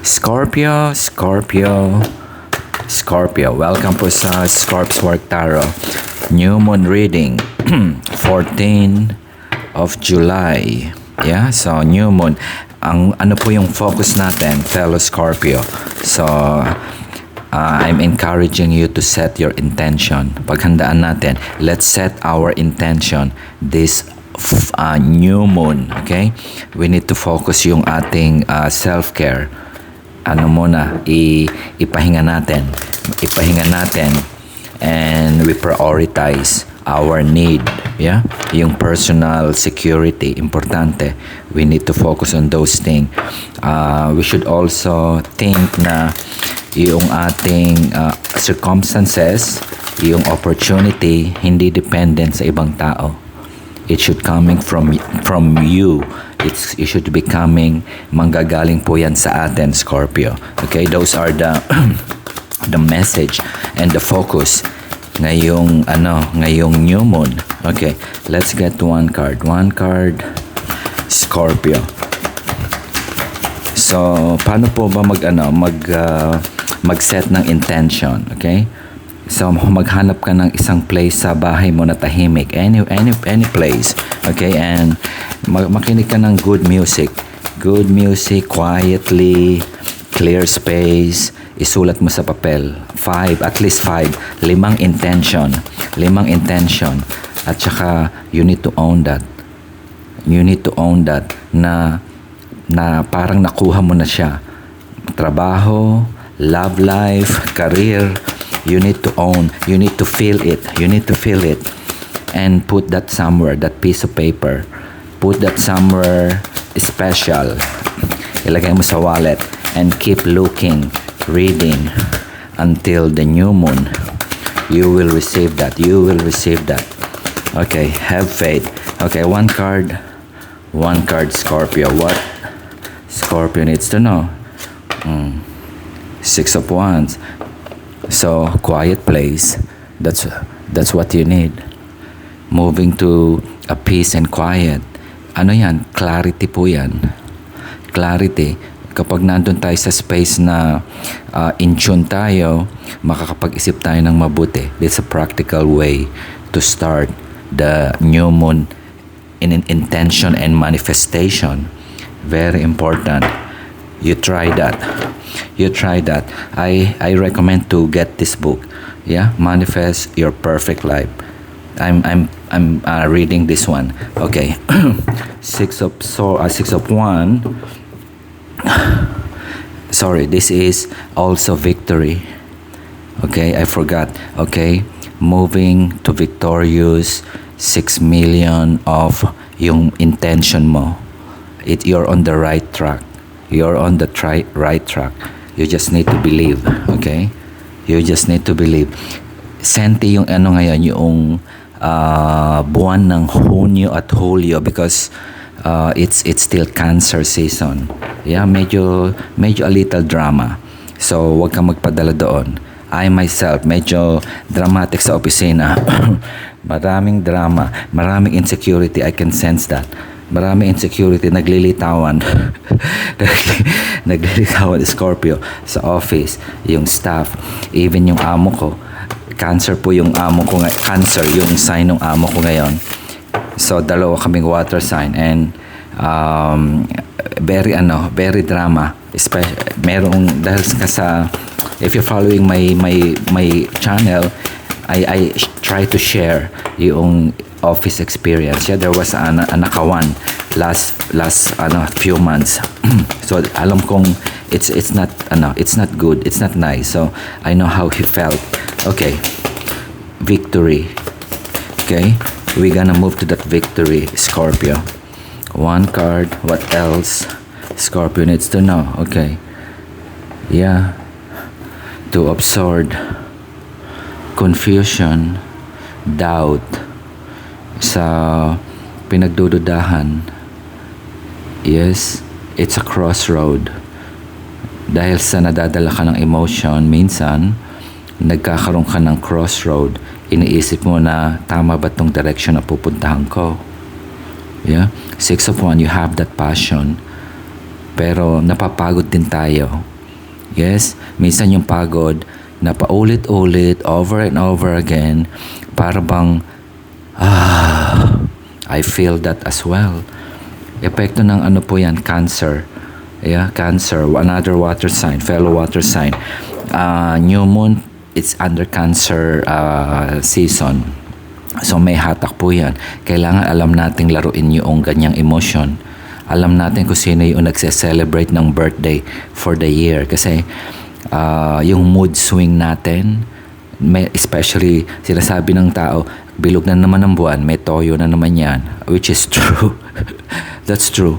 Scorpio, Scorpio, Scorpio. Welcome po sa Scorp's Work Tarot. New Moon reading, 14 of July. Yeah, so New Moon. Ang ano po yung focus natin, fellow Scorpio. So, I'm encouraging you to set your intention. Paghandaan natin, let's set our intention this new moon, okay? We need to focus yung ating self-care. Ano muna, ipahinga natin. Ipahinga natin and we prioritize our need, yeah? Yung personal security, importante. We need to focus on those things. We should also think na yung ating circumstances, yung opportunity, hindi dependent sa ibang tao. It should coming from you. It should be coming, manggagaling po yan sa atin, Scorpio. Okay, those are the the message and the focus ngayong new moon. Okay, let's get one card. One card, Scorpio. So, paano po ba mag-set ng intention, okay? So, maghanap ka ng isang place sa bahay mo na tahimik. Any place. Okay? And makinig ka ng good music. Good music, quietly, clear space. Isulat mo sa papel. At least 5. 5 intention. At saka, you need to own that. You need to own that na parang nakuha mo na siya. Trabaho, love life, career. You need to own, you need to feel it, and put that somewhere, that piece of paper. Put that somewhere special. Ilagay mo sa wallet and keep looking, reading until the new moon. You will receive that. Okay, have faith. Okay, one card, Scorpio. What Scorpio needs to know? 6 of Wands. So, quiet place, that's what you need. Moving to a peace and quiet. Ano yan? Clarity po yan. Clarity. Kapag nandun tayo sa space na in tune tayo, makakapag-isip tayo ng mabuti. It's a practical way to start the new moon in intention and manifestation. Very important. You try that. I recommend to get this book. Yeah, Manifest Your Perfect Life. I'm reading this one. Okay. 6 of Wands. Sorry, this is also victory. Okay, I forgot. Okay, moving to victorious 6 million of yung intention mo. You're on the right track. You're on the right track. You just need to believe, okay? You just need to believe. Senti yung ngayon, yung buwan ng Hunyo at Hulyo because it's still Cancer season. Yeah, medyo a little drama. So, wag kang magpadala doon. I myself, medyo dramatic sa opisina. Maraming drama, maraming insecurity. I can sense that. Maraming insecurity, naglilitawan. Naglilitawan Scorpio sa office, yung staff, even yung amo ko. Cancer po yung amo ko Cancer yung sign ng amo ko ngayon. So dalawa kaming water sign and very drama. Merong dahil sa if you're following my channel, I try to share yung office experience. Yeah, there was a Nakahanda last few months. So alam kong it's not good, it's not nice. So I know how he felt. Okay, victory. Okay, we're gonna move to that victory, Scorpio. One card. What else Scorpio needs to know? Okay, yeah, to absorb confusion, doubt sa pinagdududahan. Yes, it's a crossroad. Dahil sa nadadala ka ng emotion, minsan nagkakaroon ka ng crossroad. Iniisip mo na tama ba tong direction na pupuntahan ko? Yeah, 6 of Wands, you have that passion. Pero napapagod din tayo. Yes, minsan yung pagod na paulit-ulit, over and over again, para bang, I feel that as well. Epekto ng ano po yan, Cancer. Yeah, Cancer, another water sign, fellow water sign. New moon, it's under Cancer season. So may hatak po yan. Kailangan alam nating laruin yung ganyang emotion. Alam natin kung sino yung nagse-celebrate ng birthday for the year. Kasi yung mood swing natin, especially sinasabi ng tao, bilog na naman ng buwan, may toyo na naman yan. Which is true. That's true.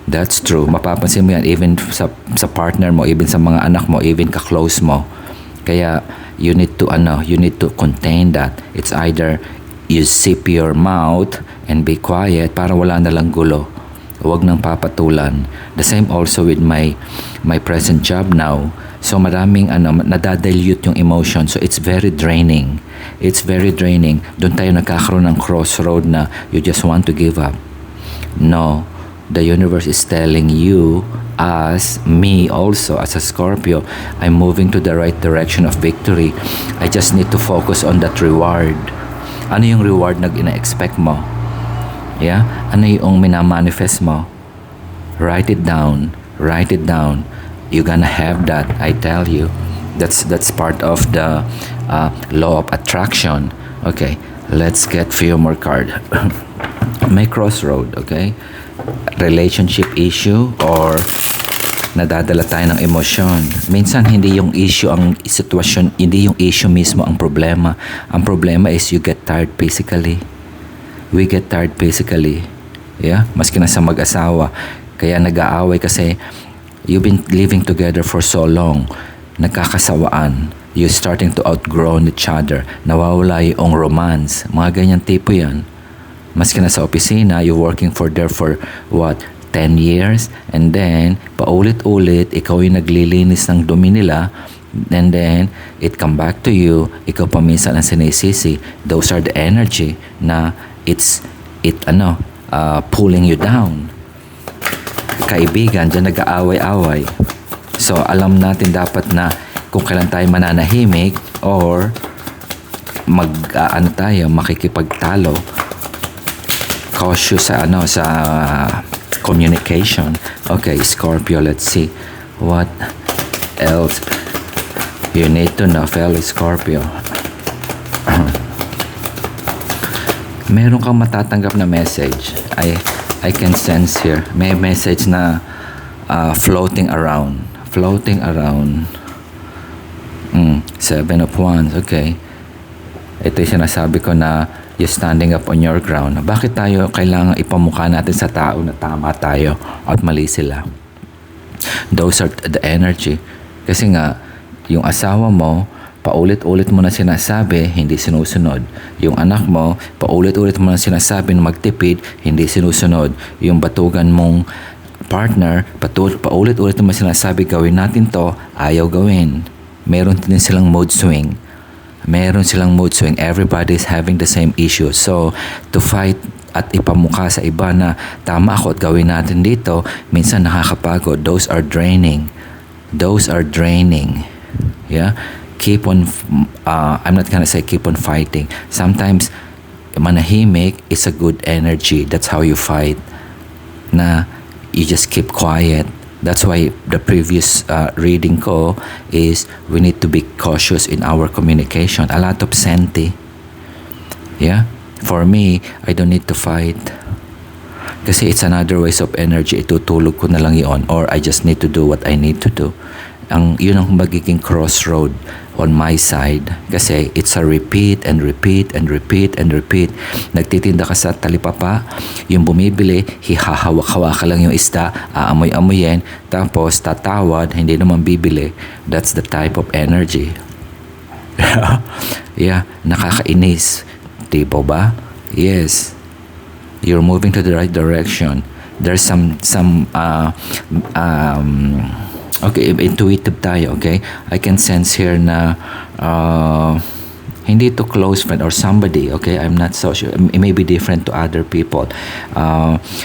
That's true. Mapapansin mo yan even sa partner mo, even sa mga anak mo, even ka-close mo. Kaya you need to contain that. It's either you zip your mouth and be quiet para wala na lang gulo. Huwag nang papatulan. The same also with my present job now. So maraming nadadilute yung emotion. So it's very draining. It's very draining. Doon tayo nagkakaroon ng crossroad na you just want to give up. No. The universe is telling you, as me also, as a Scorpio, I'm moving to the right direction of victory. I just need to focus on that reward. Ano yung reward na ina-expect mo? Yeah? Ano yung minamanifest mo? Write it down. Write it down. You're gonna have that, I tell you. That's part of the law of attraction. Okay, let's get few more card. May crossroad, okay? Relationship issue or nadadala tayo ng emosyon. Minsan hindi yung issue ang sitwasyon, hindi yung issue mismo ang problema. Ang problema is you get tired physically. We get tired physically. Yeah? Maski na sa mag-asawa. Kaya nag-aaway kasi you've been living together for so long. Nagkakasawaan. You're starting to outgrow each other. Nawawala yung romance. Mga ganyan tipo yan. Maski na sa opisina, you're working there for what? 10 years? And then, paulit-ulit, ikaw yung naglilinis ng dumi nila. And then, it come back to you. Ikaw pa minsan ang sinisisi. Those are the energy na pulling you down. Kaibigan, dyan nag-aaway-away. So, alam natin dapat na kung kailan tayo mananahimik or makikipagtalo. Cautious sa communication. Okay, Scorpio, let's see. What else you need to know, fellow Scorpio? Meron kang matatanggap na message. I can sense here. May message na floating around. Seven of Wands. Okay. Ito yung sinasabi ko na you're standing up on your ground. Bakit tayo kailangan ipamukha natin sa tao na tama tayo at mali sila? Those are the energy. Kasi nga, yung asawa mo, paulit-ulit mo na sinasabi, hindi sinusunod. Yung anak mo, paulit-ulit mo na sinasabi na magtipid, hindi sinusunod. Yung batugan mong partner, paulit-ulit mo sinasabi, gawin natin to, ayaw gawin. Meron din silang mood swing. Everybody is having the same issue. So, to fight at ipamukha sa iba na tama ako at gawin natin dito, minsan nakakapagod. Those are draining. Yeah? Keep on, I'm not gonna say keep on fighting. Sometimes, manahimik is a good energy. That's how you fight. Na you just keep quiet. That's why the previous reading ko is we need to be cautious in our communication. A lot of senti. Yeah? For me, I don't need to fight. Kasi it's another waste of energy. Itutulog ko na lang yun. Or I just need to do what I need to do. Yun ang magiging crossroad on my side. Kasi it's a repeat and repeat and repeat and repeat. Nagtitinda ka sa talipapa, yung bumibili, hihahawak-hawak ka lang yung isda, aamoy-amoyin, tapos tatawad, hindi naman bibili. That's the type of energy. Yeah, nakakainis. Tipo ba? Yes. You're moving to the right direction. There's some okay, intuitive tayo, okay? I can sense here na hindi to close friend or somebody, okay? I'm not so sure. It may be different to other people.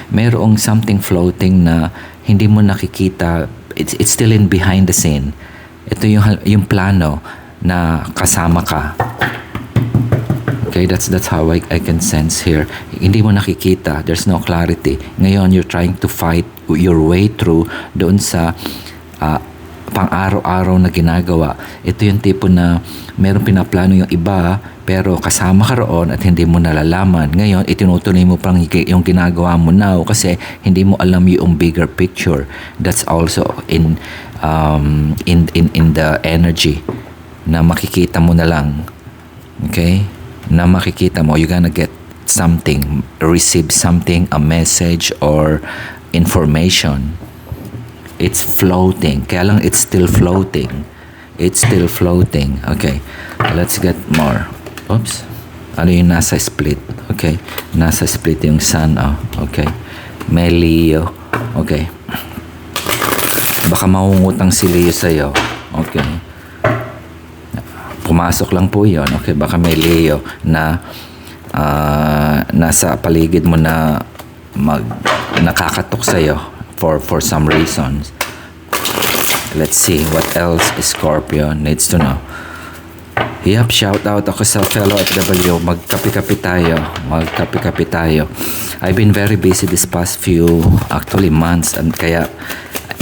Merong something floating na hindi mo nakikita. It's still in behind the scene. Ito yung plano na kasama ka. Okay, that's how I can sense here. Hindi mo nakikita, there's no clarity. Ngayon, you're trying to fight your way through doon sa pang-araw-araw na ginagawa. Ito yung tipo na meron pinaplano yung iba, pero kasama ka roon at hindi mo nalalaman. Ngayon, itinutuloy mo pang yung ginagawa mo now kasi hindi mo alam yung bigger picture. That's also in the energy na makikita mo na lang. Okay? Na makikita mo, you're gonna get something, receive something, a message or information. It's floating. Kaya lang it's still floating. It's still floating. Okay. Let's get more. Oops. Ano yung nasa split? Okay. Nasa split yung sun. Oh. Okay. May Leo. Okay. Baka mangungutang si Leo sa'yo. Okay. Pumasok lang po yon. Okay, baka may Leo na nasa paligid mo na nakakatok sa'yo for some reasons. Let's see what else Scorpio needs to know. Yep, shout out ako sa fellow FW. Magkapi-kapi tayo. Magkapi-kapi tayo. I've been very busy this past few actually months, and kaya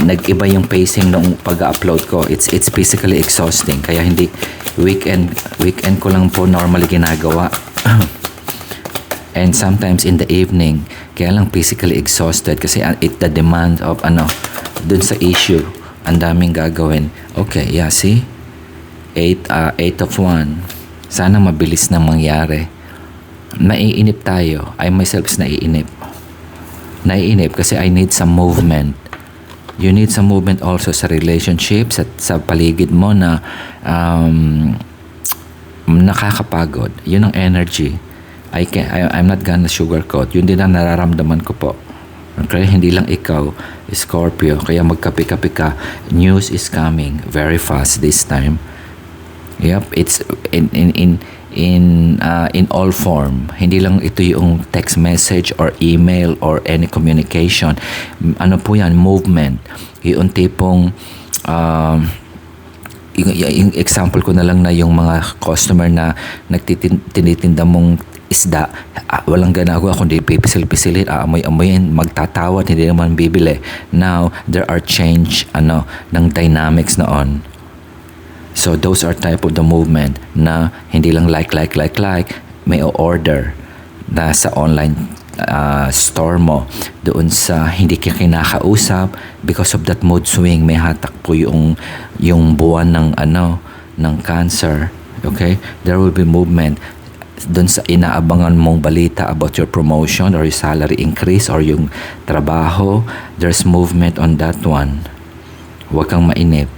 nag-iba yung pacing ng pag-upload ko. It's physically exhausting. Kaya hindi weekend ko lang po normally ginagawa. And sometimes in the evening, kaya lang physically exhausted kasi the demand of dun sa issue, ang daming gagawin. Okay, yeah, see? 8 of 1. Sana mabilis na mangyari. Naiinip tayo. I myself is naiinip. Naiinip kasi I need some movement. You need some movement also sa relationships at sa paligid mo na nakakapagod. Yun ang energy. I'm not gonna sugarcoat. Yun din ang nararamdaman ko po. Okay? Hindi lang ikaw, Scorpio. Kaya magkapi-kapi ka. News is coming very fast this time. Yep, it's in all form. Hindi lang ito yung text message or email or any communication. Ano po yan? Movement. Yung tipong yung example ko na lang na yung mga customer na tinitinda mong isda, walang ginagawa kundi pipisil-pisilin, aamoy-amoyin, magtatawad, hindi naman bibili. Now, there are change ng dynamics noon. So those are type of the movement na hindi lang like, may order na sa online store mo doon sa hindi ka kinakausap. Because of that mood swing, may hatak po yung buwan ng Cancer. Okay? There will be movement doon sa inaabangan mong balita about your promotion or your salary increase or yung trabaho. There's movement on that one. Huwag kang mainip.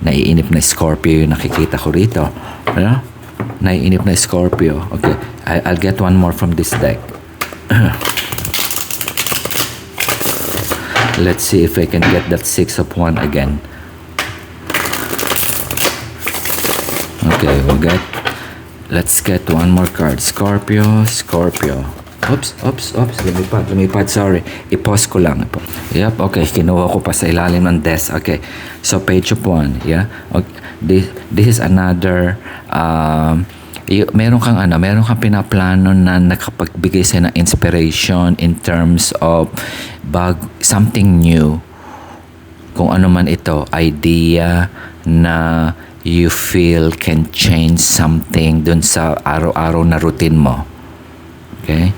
Naiinip na Scorpio yung nakikita ko rito. Ano? Naiinip na Scorpio. Okay. I'll get one more from this deck. Let's see if I can get that 6 of 1 again. Okay, let's get one more card. Scorpio. Oops. Lumipad. Sorry. I-pause ko lang. Yep, okay. Kinuha ko pa sa ilalim ng desk. Okay. So, page of 1. Yeah. Okay. This is another meron kang pinaplano na nakapagbigay sa'yo ng inspiration in terms of something new. Kung ano man ito, idea na you feel can change something dun sa araw-araw na routine mo. Okay?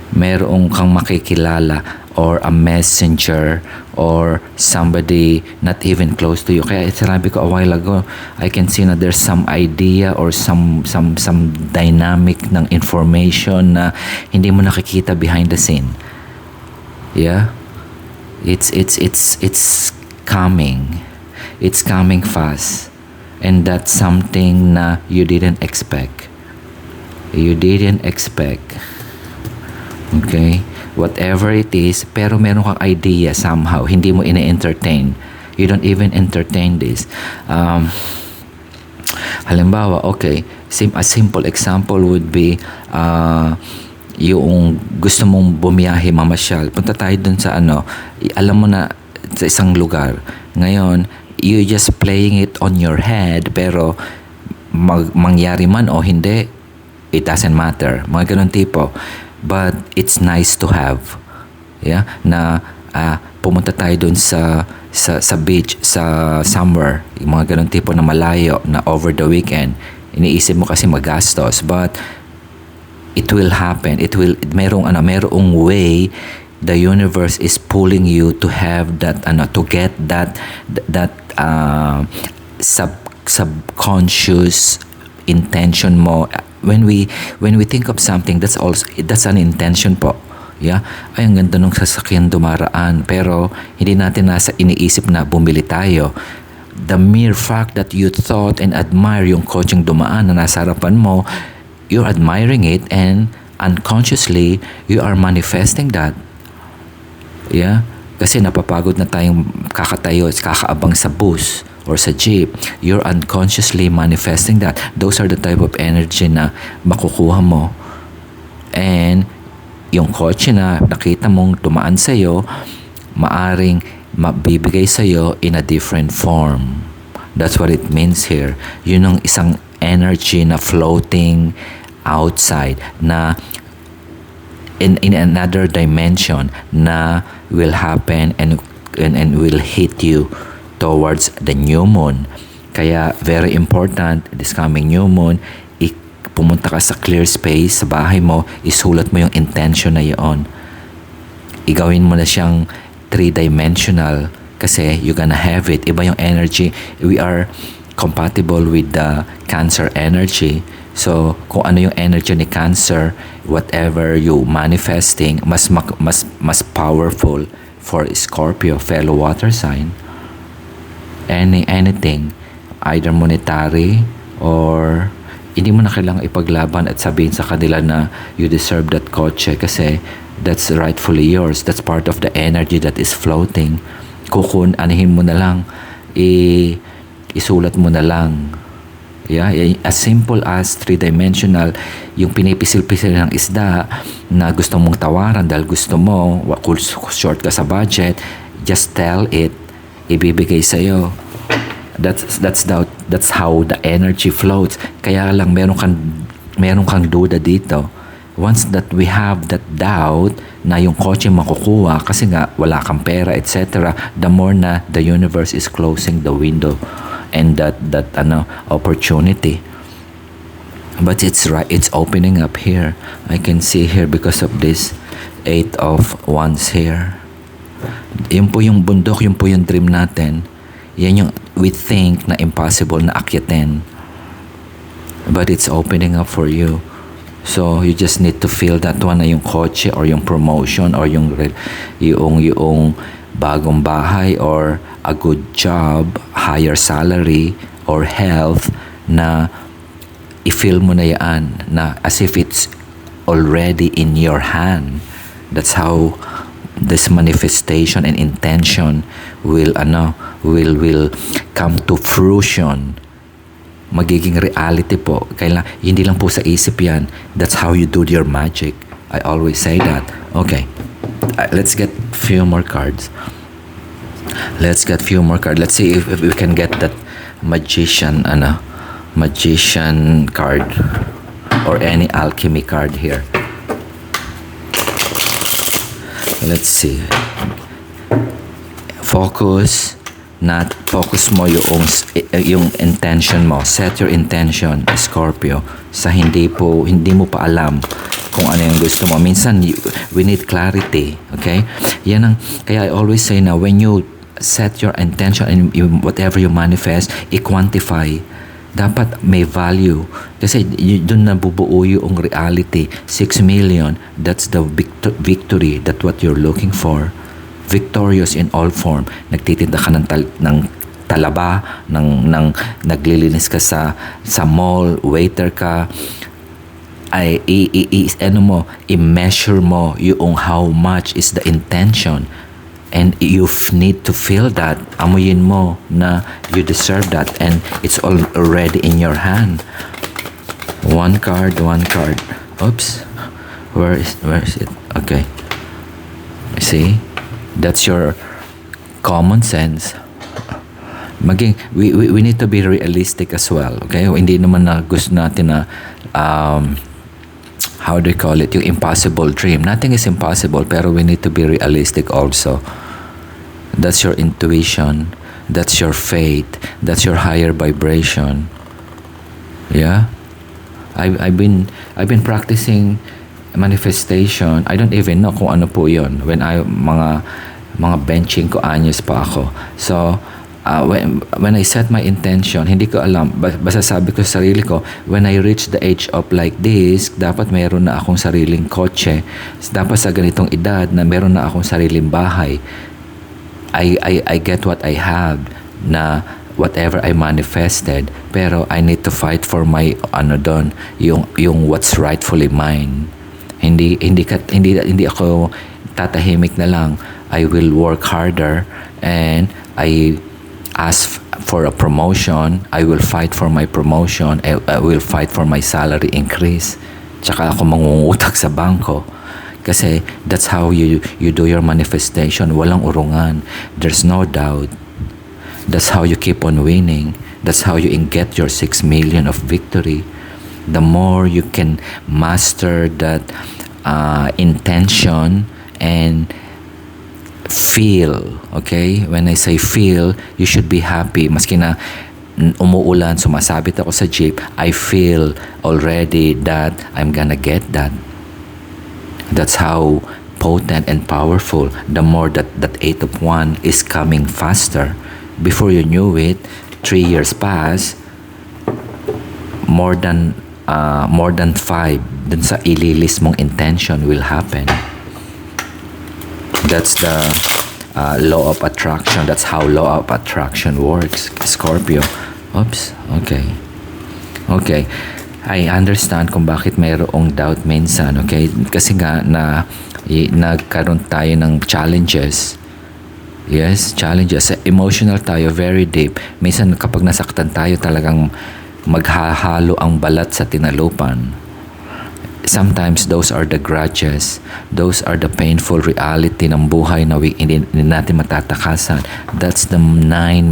Meron kang makikilala or a messenger or somebody not even close to you. Kaya sinabi ko a while ago, I can see na there's some idea or some dynamic ng information na hindi mo nakikita behind the scene. Yeah? It's coming. It's coming fast. And that's something na you didn't expect. Okay? Whatever it is, pero meron kang idea somehow. Hindi mo ina-entertain. You don't even entertain this. Halimbawa, okay, a simple example would be yung gusto mong bumiyahe, mamasyal. Punta tayo dun sa alam mo na sa isang lugar. Ngayon, you just playing it on your head, pero mangyari man o hindi, it doesn't matter. Mga ganun tipo. But it's nice to have. Yeah? Na pumunta tayo dun sa beach, sa somewhere, yung mga ganun tipo na malayo, na over the weekend. Iniisip mo kasi magastos, but it will happen. Merong way the universe is pulling you to have that, to get that subconscious intention mo. When we think of something, that's an intention po. Yeah? Ay, ang ganda nung sasakyan dumaraan, pero hindi natin nasa iniisip na bumili tayo. The mere fact that you thought and admire yung kotseng dumaan na nasa harapan mo, you're admiring it, and unconsciously you are manifesting that. Yeah? Kasi napapagod na tayong kakatayo, kakaabang sa bus or sa jeep. You're unconsciously manifesting that. Those are the type of energy na makukuha mo. And yung kotse na nakita mong tumaan sa'yo, maaring mabibigay sa'yo in a different form. That's what it means here. Yun yung isang energy na floating outside, na in another dimension, na will happen and will hit you towards the new moon. Kaya very important, this coming new moon, pumunta ka sa clear space sa bahay mo, isulat mo yung intention na yun. Igawin mo na siyang 3-dimensional kasi you're gonna have it. Iba yung energy. We are compatible with the Cancer energy. So, kung ano yung energy ni Cancer, whatever you manifesting, mas powerful for Scorpio, fellow water sign. Anything, either monetary or hindi mo na kailangang ipaglaban at sabihin sa kanila na you deserve that kotse kasi that's rightfully yours. That's part of the energy that is floating. Anihin mo na lang, isulat mo na lang. Yeah, as simple as 3-dimensional, yung pinipisil-pisil ng isda na gusto mong tawaran dahil gusto mo, short ka sa budget, just tell it, ibibigay sa'yo. That's how the energy floats. Kaya lang meron kang duda dito. Once that we have that doubt na yung kotse makukuha kasi nga wala kang pera, etc., the more na the universe is closing the window and that opportunity. But it's opening up here. I can see here because of this 8 of Wands here. Yun po yung bundok, yun po yung dream natin. Yan yung we think na impossible na akyatin. But it's opening up for you. So, you just need to feel that one na yung kotse or yung promotion or yung bagong bahay or a good job, higher salary or health na i-feel mo na yan na as if it's already in your hand. That's how this manifestation and intention will come to fruition. Magiging reality po. Kailan hindi lang po sa isip yan. That's how you do your magic. I always say that. Okay. Let's get few more cards. Let's see if we can get that magician card or any alchemy card here. Let's see. Focus mo yung intention mo. Set your intention, Scorpio, sa hindi mo pa alam kung ano yung gusto mo. Minsan we need clarity, okay? Kaya I always say na when you set your intention and whatever you manifest, i-quantify. Dapat may value. Kasi doon nabubuo yung reality. 6 million, that's the victory. That's what you're looking for. Victorious in all form. Nagtitinda ka ng talaba, naglilinis ka sa mall, waiter ka, i-measure mo yung how much is the intention. And you need to feel that. Amuyin mo na you deserve that and it's already in your hand. One card. Oops. Where is it? Okay. See? That's your common sense. We need to be realistic as well, okay? Hindi naman na gusto natin na how do you call it, yung impossible dream. Nothing is impossible, pero we need to be realistic also. That's your intuition, that's your faith, that's your higher vibration. Yeah, I've been practicing manifestation. I don't even know kung ano po yon when mga benching ko anyos pa ako. So when I set my intention, hindi ko alam, basta sabi ko sa sarili ko, when I reach the age of like this, dapat meron na akong sariling kotse, dapat sa ganitong edad na meron na akong sariling bahay. I get what I have, na whatever I manifested, pero I need to fight for my yung what's rightfully mine. Hindi ako tatahimik na lang. I will work harder, and I ask for a promotion. I will fight for my promotion. I will fight for my salary increase. Tsaka ako mangungutang sa bangko. Kasi that's how you do your manifestation. Walang urungan. There's no doubt. That's how you keep on winning. That's how you get your 6 million of victory. The more you can master that intention and feel, okay? When I say feel, you should be happy. Maski na umuulan, sumasabit ako sa jeep, I feel already that I'm gonna get that. That's how potent and powerful. The more that 8 of 1 is coming faster. Before you knew it, 3 years pass, more than 5 dun sa ililis mong intention will happen. That's the law of attraction. That's how law of attraction works, Scorpio. Oops, okay. I understand kung bakit mayroong doubt minsan, okay? Kasi nga nagkaroon tayo ng challenges. Yes, challenges. Emotional tayo, very deep. Minsan kapag nasaktan tayo, talagang maghahalo ang balat sa tinalupan. Sometimes those are the grudges. Those are the painful reality ng buhay na hindi natin matatakasan. That's the 9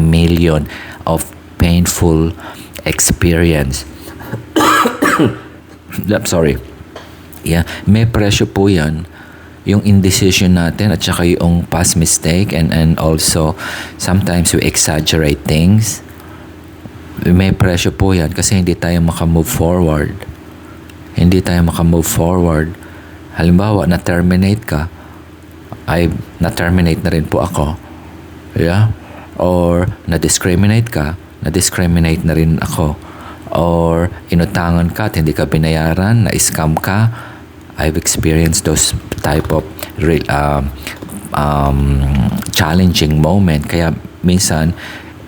million of painful experience. I'm sorry. Yeah, may presyo po yan. Yung indecision natin at saka yung past mistake, and also sometimes we exaggerate things. May presyo po yan kasi hindi tayo makamove forward. Halimbawa, na-terminate ka. Na-terminate na rin po ako. Yeah? Or na-discriminate ka. Na-discriminate na rin ako. Or inutangan ka at hindi ka binayaran, na-scam ka. I've experienced those type of challenging moment. Kaya minsan,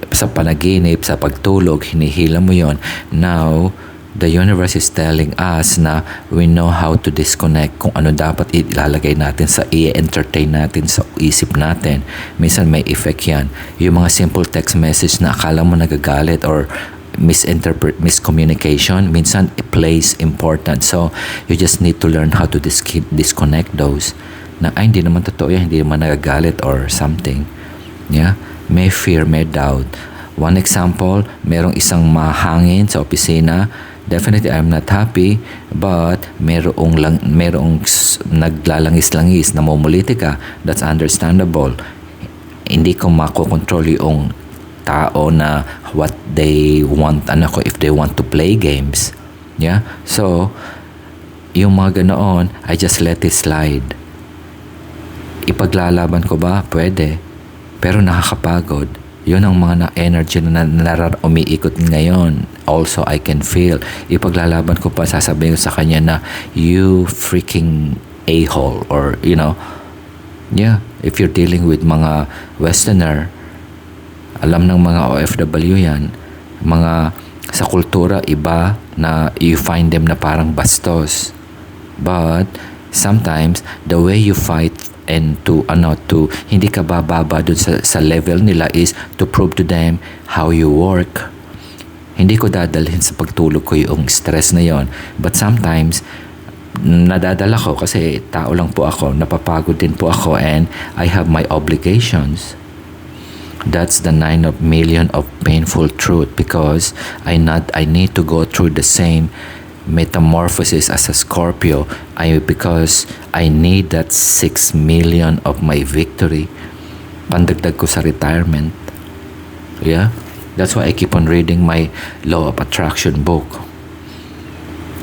sa panaginip, sa pagtulog, hinihila mo yon. Now, the universe is telling us na we know how to disconnect kung ano dapat ilalagay natin sa i-entertain natin sa isip natin. Minsan may effect yan. Yung mga simple text message na akala mo nagagalit or miscommunication, minsan it plays important. So, you just need to learn how to disconnect those. Na, hindi naman totoo yan, hindi naman nagagalit or something. Yeah? May fear, may doubt. One example, merong isang mahangin sa opisina. Definitely, I'm not happy, but merong naglalangis-langis, namumuliti ka. That's understandable. Hindi ko makokontrol yung tao na what they want, if they want to play games. Yeah? So, yung mga ganoon, I just let it slide. Ipaglalaban ko ba? Pwede. Pero nakakapagod. Yun ang mga energy na umiikot ngayon. Also, I can feel. Ipaglalaban ko pa, sasabihin ko sa kanya na, you freaking a-hole. Or, yeah, if you're dealing with mga Westerner, alam ng mga OFW yan, mga sa kultura, iba na you find them na parang bastos. But, sometimes, the way you fight and to hindi ka bababa dun sa level nila is to prove to them how you work. Hindi ko dadalhin sa pagtulog ko yung stress na yon, but sometimes nadadala ko kasi tao lang po ako, napapagod din po ako, and I have my obligations. That's the 9 of million of painful truth, because I need to go through the same metamorphosis as a Scorpio. Because I need that 6 million of my victory. Pandagdag ko sa retirement. Yeah? That's why I keep on reading my Law of Attraction book.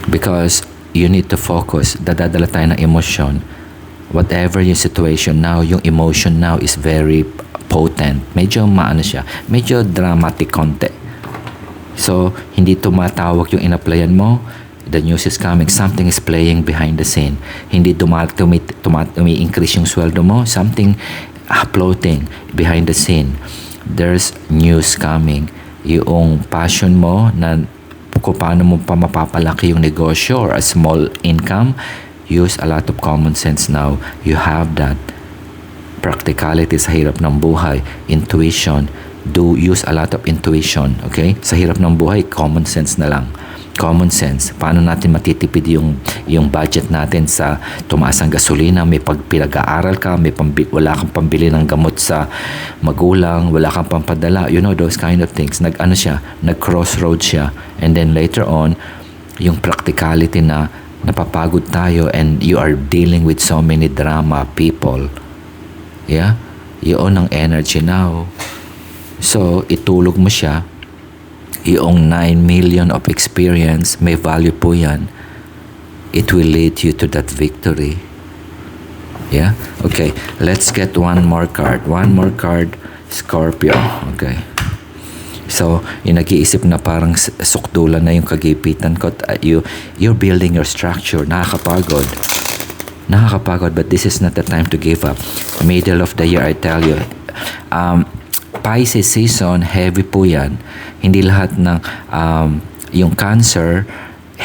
Because you need to focus. Dadadala tayo ng emosyon. Whatever yung situation now, yung emotion now is very potent. Medyo maano siya. Medyo dramatic konti. So, hindi tumatawag yung in-applyan mo. The news is coming. Something is playing behind the scene. Hindi umi-increase yung sweldo mo. Something floating behind the scene. There's news coming. Yung passion mo na kung paano mo pa mapapalaki yung negosyo or a small income, use a lot of common sense now. You have that. Practicality sa hirap ng buhay. Intuition. Use a lot of intuition. Okay? Sa hirap ng buhay, common sense na lang. Common sense. Paano natin matitipid yung budget natin sa tumaas ang gasolina, may pinag-aaral ka, wala kang pambili ng gamot sa magulang, wala kang pampadala. You know, those kind of things. Nag-crossroad siya. And then later on, yung practicality na napapagod tayo and you are dealing with so many drama people. Yeah? Yun ang energy now. So, itulog mo siya. Yung 9 million of experience, may value po yan. It will lead you to that victory. Yeah? Okay. Let's get one more card. One more card, Scorpio. Okay. So, yung nag-iisip na parang sukdulan na yung kagipitan ko. You're building your structure. Nakakapagod. But this is not the time to give up. Middle of the year, I tell you. Pisces season, heavy po yan. Hindi lahat ng yung Cancer,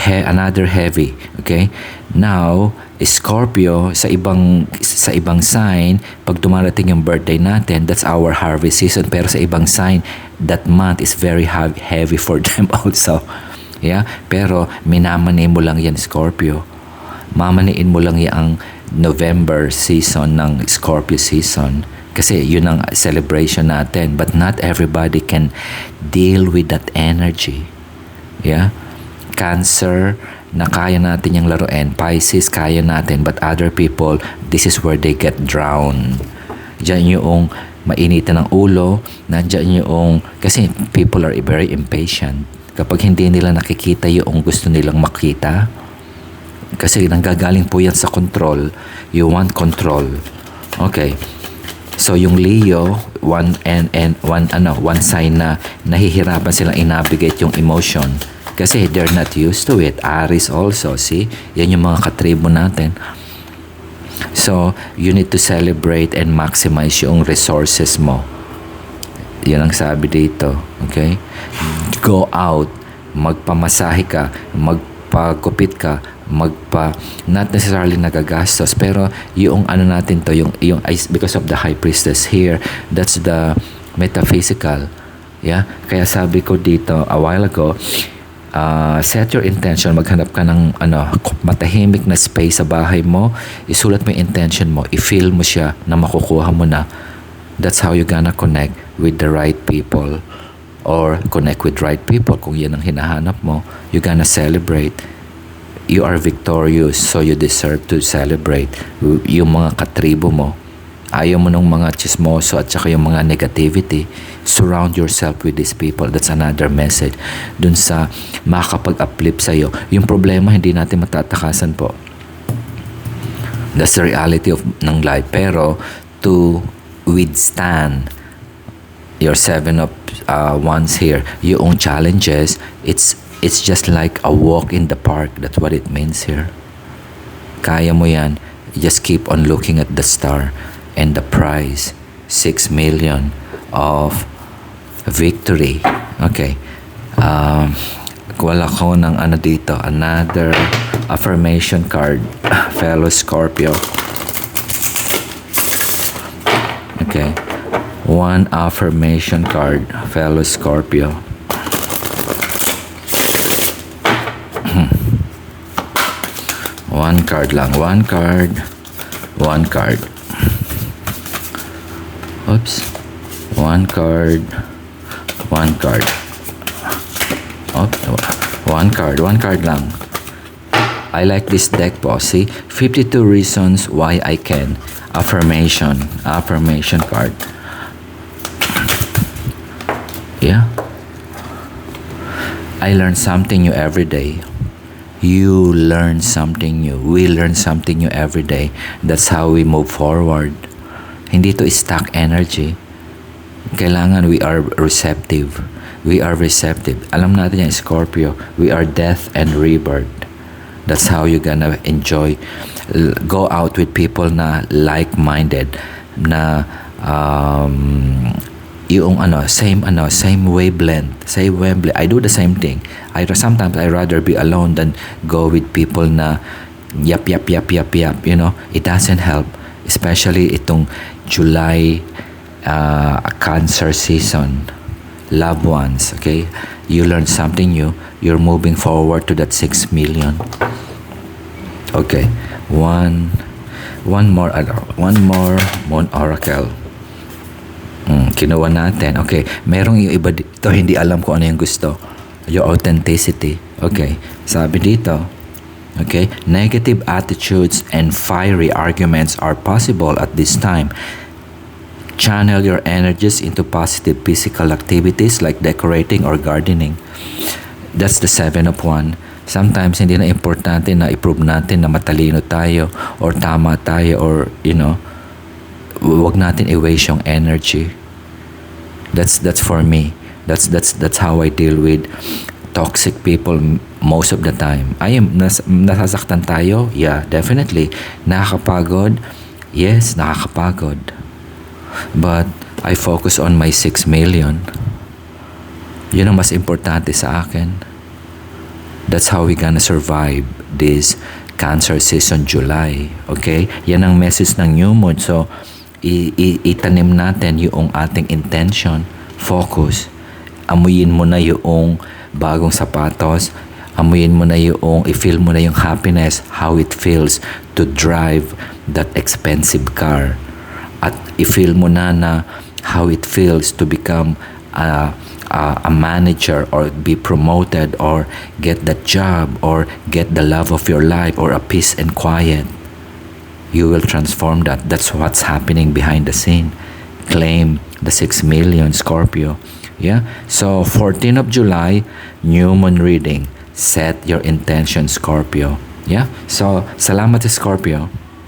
another heavy. Okay? Now, Scorpio, sa ibang sign, pag dumarating yung birthday natin, that's our harvest season. Pero sa ibang sign, that month is very heavy for them also. Yeah? Pero minamani mo lang yan, Scorpio. Mamaniin mo lang yung November season ng Scorpio season. Kasi yun ang celebration natin. But not everybody can deal with that energy. Yeah? Cancer, na kaya natin yung laruin. Pisces, kaya natin. But other people, this is where they get drowned. Diyan yung mainitan ng ulo. Nandiyan yung... Kasi people are very impatient. Kapag hindi nila nakikita yung gusto nilang makita. Kasi nanggagaling po yan sa control. You want control. Okay. So yung Leo, one sign na nahihirapan silang i-navigate yung emotion kasi they're not used to it. Aries also, see? Yan yung mga katribo natin. So, you need to celebrate and maximize yung resources mo. Yan ang sabi dito, okay? Go out, magpamasahe ka, magpagupit ka, not necessarily nagagastos, pero yung natin to, yung because of the High Priestess here, that's the metaphysical. Yeah? Kaya sabi ko dito a while ago, set your intention, maghanap ka ng matahimik na space sa bahay mo, isulat mo yung intention mo, i-feel mo siya na makukuha mo na. That's how you gonna connect with the right people or connect with right people. Kung yan ang hinahanap mo, you gonna celebrate. You are victorious, so you deserve to celebrate. Yung mga katribo mo, ayaw mo ng mga chismoso at saka yung mga negativity. Surround yourself with these people. That's another message dun sa makakapag-uplift sa'yo. Yung problema, hindi natin matatakasan po. That's the reality ng life. Pero to withstand your 7 of Wands here, yung challenges, it's just like a walk in the park. That's what it means here. Kaya mo yan. Just keep on looking at the star. And the prize, 6 million of victory. Okay. Wala ko ng dito. Another affirmation card. Fellow Scorpio. Okay. One affirmation card. Fellow Scorpio. One card lang. One card. Oops. One card. One card. Oh, one card lang. I like this deck po. See? 52 reasons why I can. Affirmation. Affirmation card. Yeah. I learn something new every day. You learn something new. We learn something new every day. That's how we move forward. Hindi to stuck energy. Kailangan we are receptive. We are receptive. Alam natin yan, Scorpio. We are death and rebirth. That's how you're gonna enjoy. Go out with people na like-minded. Na yung same wavelength. I do the same thing. Sometimes I rather be alone than go with people na yap. You know, it doesn't help. Especially itong July Cancer season. Loved ones, okay? You learn something new. You're moving forward to that 6 million. Okay. One more Moon Oracle. Kinuha natin. Okay. Merong yung iba dito, hindi alam ko ano yung gusto. Your authenticity. Okay. Sabi dito, okay, negative attitudes and fiery arguments are possible at this time. Channel your energies into positive physical activities like decorating or gardening. That's the 7 of Wands. Sometimes hindi na importante na i-prove natin na matalino tayo or tama tayo or, you know, wag natin i-waste yung energy. That's for me. That's how I deal with toxic people most of the time. Nasasaktan tayo? Yeah, definitely. Nakakapagod? Yes, nakakapagod. But I focus on my 6 million. Yun ang mas importante sa akin. That's how we gonna survive this Cancer season July. Okay? Yan ang message ng new moon. So, itanim natin yung ating intention, focus. Amuyin mo na yung bagong sapatos. Amuyin mo na i-feel mo na yung happiness, how it feels to drive that expensive car. At i-feel mo na how it feels to become a manager or be promoted or get that job or get the love of your life or a peace and quiet. You will transform that. That's what's happening behind the scene. Claim the 6 million, Scorpio. Yeah? So, 14 of July, new moon reading. Set your intention, Scorpio. Yeah? So, salamat, Scorpio.